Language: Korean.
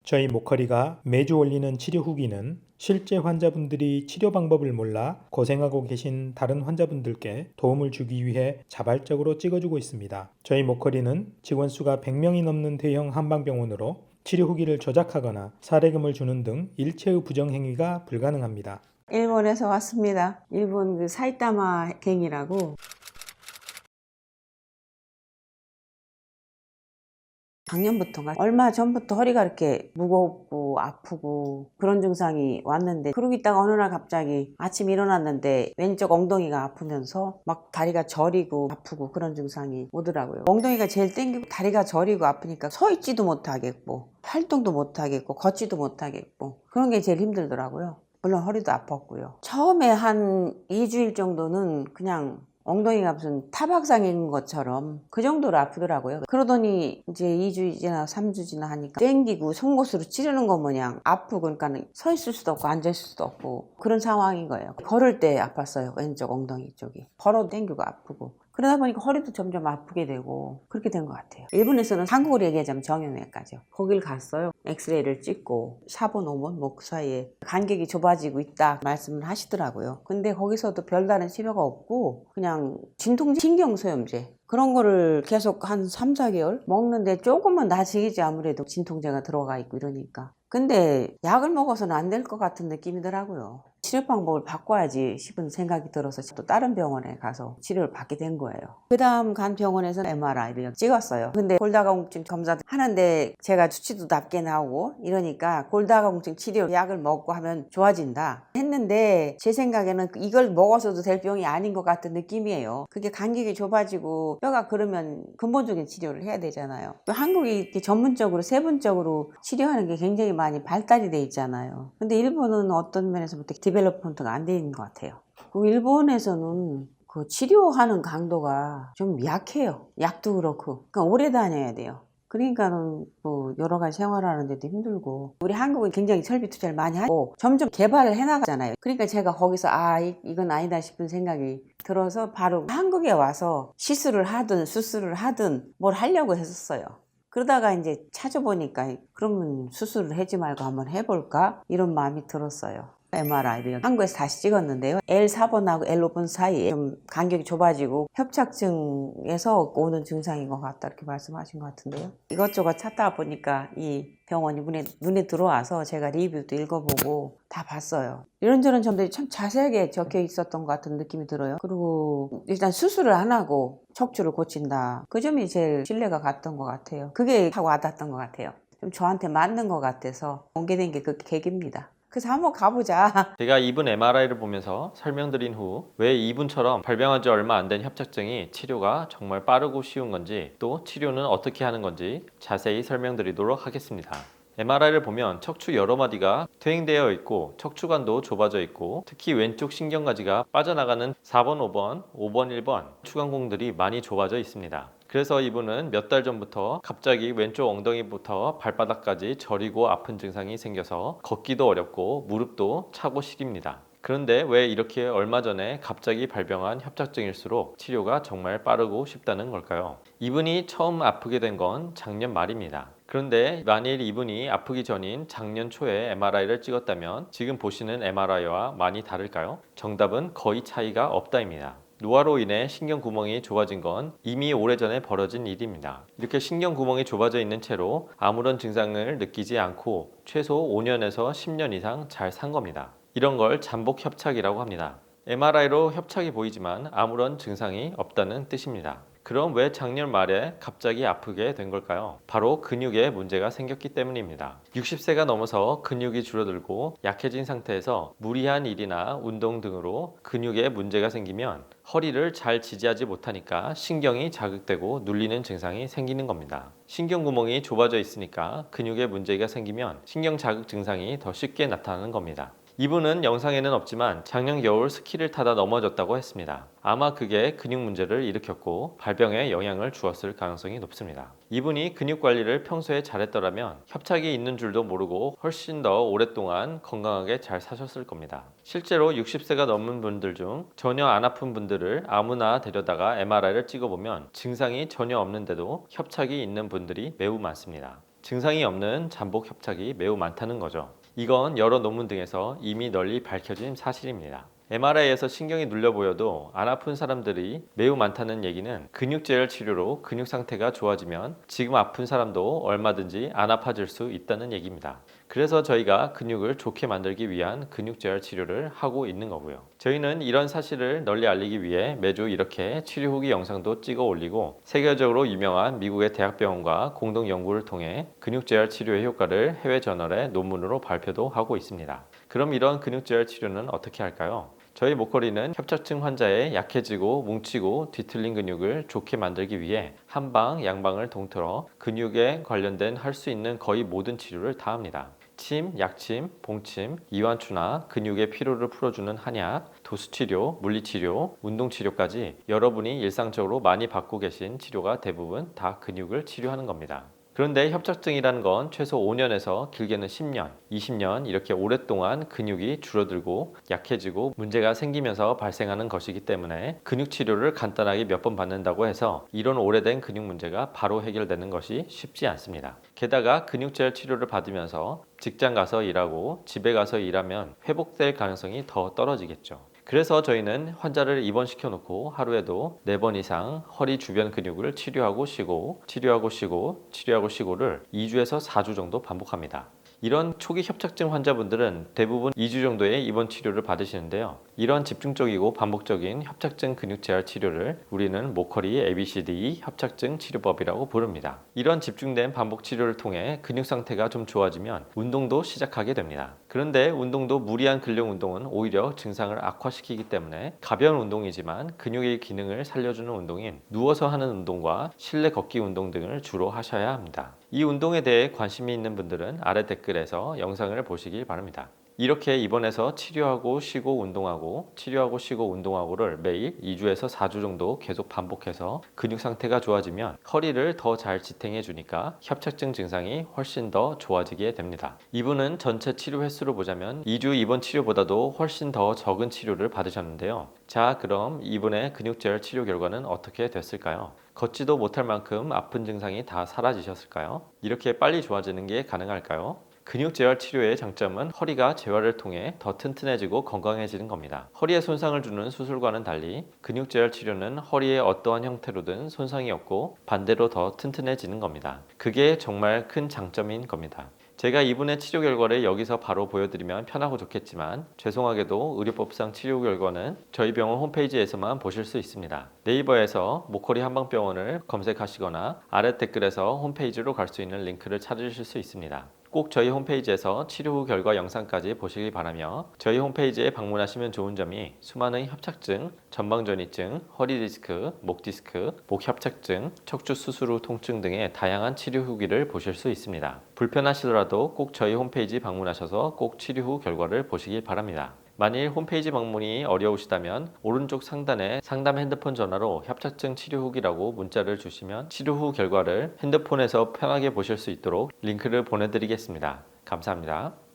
저희 모커리가 매주 올리는 치료 후기는 실제 환자분들이 치료 방법을 몰라 고생하고 계신 다른 환자분들께 도움을 주기 위해 자발적으로 찍어주고 있습니다. 저희 모커리는 직원 수가 100명이 넘는 대형 한방병원으로 치료 후기를 조작하거나 사례금을 주는 등 일체의 부정행위가 불가능합니다. 일본에서 왔습니다. 일본 그 사이타마 갱이라고. 작년부터인가 얼마 전부터 허리가 이렇게 무겁고 아프고 그런 증상이 왔는데, 그러고 있다가 어느 날 갑자기 아침에 일어났는데 왼쪽 엉덩이가 아프면서 막 다리가 저리고 아프고 그런 증상이 오더라고요. 엉덩이가 제일 땡기고 다리가 저리고 아프니까 서 있지도 못하겠고 활동도 못하겠고 걷지도 못하겠고 그런 게 제일 힘들더라고요. 물론 허리도 아팠고요. 처음에 한 2주일 정도는 그냥 엉덩이가 무슨 타박상인 것처럼 그 정도로 아프더라고요. 그러더니 이제 2주 지나 3주 지나 하니까 땡기고 송곳으로 찌르는 것 마냥 아프고, 그러니까 서 있을 수도 없고 앉아 있을 수도 없고 그런 상황인 거예요. 걸을 때 아팠어요. 왼쪽 엉덩이 쪽이. 걸어도 땡기고 아프고. 그러다 보니까 허리도 점점 아프게 되고 그렇게 된 것 같아요. 일본에서는 한국으로 얘기하자면 정형외과죠. 거길 갔어요. 엑스레이를 찍고 4번, 5번 목 사이에 간격이 좁아지고 있다 말씀을 하시더라고요. 근데 거기서도 별다른 치료가 없고 그냥 진통제, 신경소염제 그런 거를 계속 한 3, 4개월 먹는데 조금은 나아지겠지, 아무래도 진통제가 들어가 있고 이러니까. 근데 약을 먹어서는 안 될 것 같은 느낌이더라고요. 치료 방법을 바꿔야지 싶은 생각이 들어서 또 다른 병원에 가서 치료를 받게 된 거예요. 그 다음 간 병원에서 MRI를 찍었어요. 근데 골다공증 검사 하는데 제가 수치도 낮게 나오고 이러니까 골다공증 치료 약을 먹고 하면 좋아진다 했는데, 제 생각에는 이걸 먹어서도 될 병이 아닌 것 같은 느낌이에요. 그게 간격이 좁아지고 뼈가 그러면 근본적인 치료를 해야 되잖아요. 또 한국이 이렇게 전문적으로 세분적으로 치료하는 게 굉장히 많이 발달이 돼 있잖아요. 근데 일본은 어떤 면에서부터 디벨롭먼트가 안 돼 있는 것 같아요. 일본에서는 그 치료하는 강도가 좀 약해요. 약도 그렇고. 그러니까 오래 다녀야 돼요. 그러니까는 뭐 여러 가지 생활하는데도 힘들고, 우리 한국은 굉장히 설비 투자를 많이 하고 점점 개발을 해나가잖아요. 그러니까 제가 거기서 이건 아니다 싶은 생각이 들어서 바로 한국에 와서 시술을 하든 수술을 하든 뭘 하려고 했었어요. 그러다가 이제 찾아보니까 그러면 수술을 하지 말고 한번 해볼까 이런 마음이 들었어요. MRI를 한국에서 다시 찍었는데요. L4번하고 L5번 사이에 좀 간격이 좁아지고 협착증에서 오는 증상인 것 같다 이렇게 말씀하신 것 같은데요. 이것저것 찾다 보니까 이 병원이 눈에 들어와서 제가 리뷰도 읽어보고 다 봤어요. 이런저런 점들이 참 자세하게 적혀 있었던 것 같은 느낌이 들어요. 그리고 일단 수술을 안 하고 척추를 고친다. 그 점이 제일 신뢰가 갔던 것 같아요. 그게 하고 와닿았던 것 같아요. 좀 저한테 맞는 것 같아서 오게 된 게 그 계기입니다. 그래서 한번 가보자. 제가 이분 MRI를 보면서 설명드린 후 왜 이분처럼 발병한 지 얼마 안 된 협착증이 치료가 정말 빠르고 쉬운 건지, 또 치료는 어떻게 하는 건지 자세히 설명드리도록 하겠습니다. MRI를 보면 척추 여러 마디가 퇴행되어 있고 척추관도 좁아져 있고, 특히 왼쪽 신경가지가 빠져나가는 4번, 5번, 5번, 1번 추간공들이 많이 좁아져 있습니다. 그래서 이분은 몇 달 전부터 갑자기 왼쪽 엉덩이부터 발바닥까지 저리고 아픈 증상이 생겨서 걷기도 어렵고 무릎도 차고 시립니다. 그런데 왜 이렇게 얼마 전에 갑자기 발병한 협착증일수록 치료가 정말 빠르고 쉽다는 걸까요? 이분이 처음 아프게 된 건 작년 말입니다. 그런데 만일 이분이 아프기 전인 작년 초에 MRI를 찍었다면 지금 보시는 MRI와 많이 다를까요? 정답은 거의 차이가 없다입니다. 노화로 인해 신경구멍이 좁아진 건 이미 오래전에 벌어진 일입니다. 이렇게 신경구멍이 좁아져 있는 채로 아무런 증상을 느끼지 않고 최소 5년에서 10년 이상 잘 산 겁니다. 이런 걸 잠복협착이라고 합니다. MRI로 협착이 보이지만 아무런 증상이 없다는 뜻입니다. 그럼 왜 작년 말에 갑자기 아프게 된 걸까요? 바로 근육에 문제가 생겼기 때문입니다. 60세가 넘어서 근육이 줄어들고 약해진 상태에서 무리한 일이나 운동 등으로 근육에 문제가 생기면 허리를 잘 지지하지 못하니까 신경이 자극되고 눌리는 증상이 생기는 겁니다. 신경구멍이 좁아져 있으니까 근육에 문제가 생기면 신경 자극 증상이 더 쉽게 나타나는 겁니다. 이분은 영상에는 없지만 작년 겨울 스키를 타다 넘어졌다고 했습니다. 아마 그게 근육 문제를 일으켰고 발병에 영향을 주었을 가능성이 높습니다. 이분이 근육 관리를 평소에 잘했더라면 협착이 있는 줄도 모르고 훨씬 더 오랫동안 건강하게 잘 사셨을 겁니다. 실제로 60세가 넘은 분들 중 전혀 안 아픈 분들을 아무나 데려다가 MRI를 찍어보면 증상이 전혀 없는데도 협착이 있는 분들이 매우 많습니다. 증상이 없는 잠복 협착이 매우 많다는 거죠. 이건 여러 논문 등에서 이미 널리 밝혀진 사실입니다. MRI에서 신경이 눌려 보여도 안 아픈 사람들이 매우 많다는 얘기는 근육재열 치료로 근육 상태가 좋아지면 지금 아픈 사람도 얼마든지 안 아파질 수 있다는 얘기입니다. 그래서 저희가 근육을 좋게 만들기 위한 근육재열 치료를 하고 있는 거고요. 저희는 이런 사실을 널리 알리기 위해 매주 이렇게 치료 후기 영상도 찍어 올리고 세계적으로 유명한 미국의 대학병원과 공동 연구를 통해 근육재열 치료의 효과를 해외 저널에 논문으로 발표도 하고 있습니다. 그럼 이런 근육재열 치료는 어떻게 할까요? 저희 목걸이는 협착증 환자의 약해지고 뭉치고 뒤틀린 근육을 좋게 만들기 위해 한방, 양방을 통틀어 근육에 관련된 할 수 있는 거의 모든 치료를 다 합니다. 침, 약침, 봉침, 이완추나 근육의 피로를 풀어주는 한약, 도수치료, 물리치료, 운동치료까지 여러분이 일상적으로 많이 받고 계신 치료가 대부분 다 근육을 치료하는 겁니다. 그런데 협착증이라는 건 최소 5년에서 길게는 10년, 20년 이렇게 오랫동안 근육이 줄어들고 약해지고 문제가 생기면서 발생하는 것이기 때문에 근육 치료를 간단하게 몇 번 받는다고 해서 이런 오래된 근육 문제가 바로 해결되는 것이 쉽지 않습니다. 게다가 근육재활 치료를 받으면서 직장 가서 일하고 집에 가서 일하면 회복될 가능성이 더 떨어지겠죠. 그래서 저희는 환자를 입원시켜 놓고 하루에도 4번 이상 허리 주변 근육을 치료하고 쉬고 치료하고 쉬고 치료하고 쉬고를 2주에서 4주 정도 반복합니다. 이런 초기 협착증 환자분들은 대부분 2주 정도의 입원 치료를 받으시는데요. 이런 집중적이고 반복적인 협착증 근육 재활 치료를 우리는 모커리 ABCDE 협착증 치료법이라고 부릅니다. 이런 집중된 반복 치료를 통해 근육 상태가 좀 좋아지면 운동도 시작하게 됩니다. 그런데 운동도 무리한 근력 운동은 오히려 증상을 악화시키기 때문에 가벼운 운동이지만 근육의 기능을 살려주는 운동인 누워서 하는 운동과 실내 걷기 운동 등을 주로 하셔야 합니다. 이 운동에 대해 관심이 있는 분들은 아래 댓글에서 영상을 보시길 바랍니다. 이렇게 입원해서 치료하고 쉬고 운동하고 치료하고 쉬고 운동하고를 매일 2주에서 4주 정도 계속 반복해서 근육 상태가 좋아지면 허리를 더 잘 지탱해 주니까 협착증 증상이 훨씬 더 좋아지게 됩니다. 이분은 전체 치료 횟수로 보자면 2주 입원 치료보다도 훨씬 더 적은 치료를 받으셨는데요. 자, 그럼 이분의 근육재활 치료 결과는 어떻게 됐을까요? 걷지도 못할 만큼 아픈 증상이 다 사라지셨을까요? 이렇게 빨리 좋아지는 게 가능할까요? 근육 재활 치료의 장점은 허리가 재활을 통해 더 튼튼해지고 건강해지는 겁니다. 허리에 손상을 주는 수술과는 달리 근육 재활 치료는 허리에 어떠한 형태로든 손상이 없고 반대로 더 튼튼해지는 겁니다. 그게 정말 큰 장점인 겁니다. 제가 이분의 치료 결과를 여기서 바로 보여드리면 편하고 좋겠지만 죄송하게도 의료법상 치료 결과는 저희 병원 홈페이지에서만 보실 수 있습니다. 네이버에서 모커리 한방병원을 검색하시거나 아래 댓글에서 홈페이지로 갈 수 있는 링크를 찾으실 수 있습니다. 꼭 저희 홈페이지에서 치료 후 결과 영상까지 보시기 바라며 저희 홈페이지에 방문하시면 좋은 점이 수많은 협착증, 전방전이증, 허리 디스크, 목 디스크, 목 협착증, 척추 수술 후 통증 등의 다양한 치료 후기를 보실 수 있습니다. 불편하시더라도 꼭 저희 홈페이지 방문하셔서 꼭 치료 후 결과를 보시기 바랍니다. 만일 홈페이지 방문이 어려우시다면 오른쪽 상단에 상담 핸드폰 전화로 협착증 치료 후기라고 문자를 주시면 치료 후 결과를 핸드폰에서 편하게 보실 수 있도록 링크를 보내드리겠습니다. 감사합니다.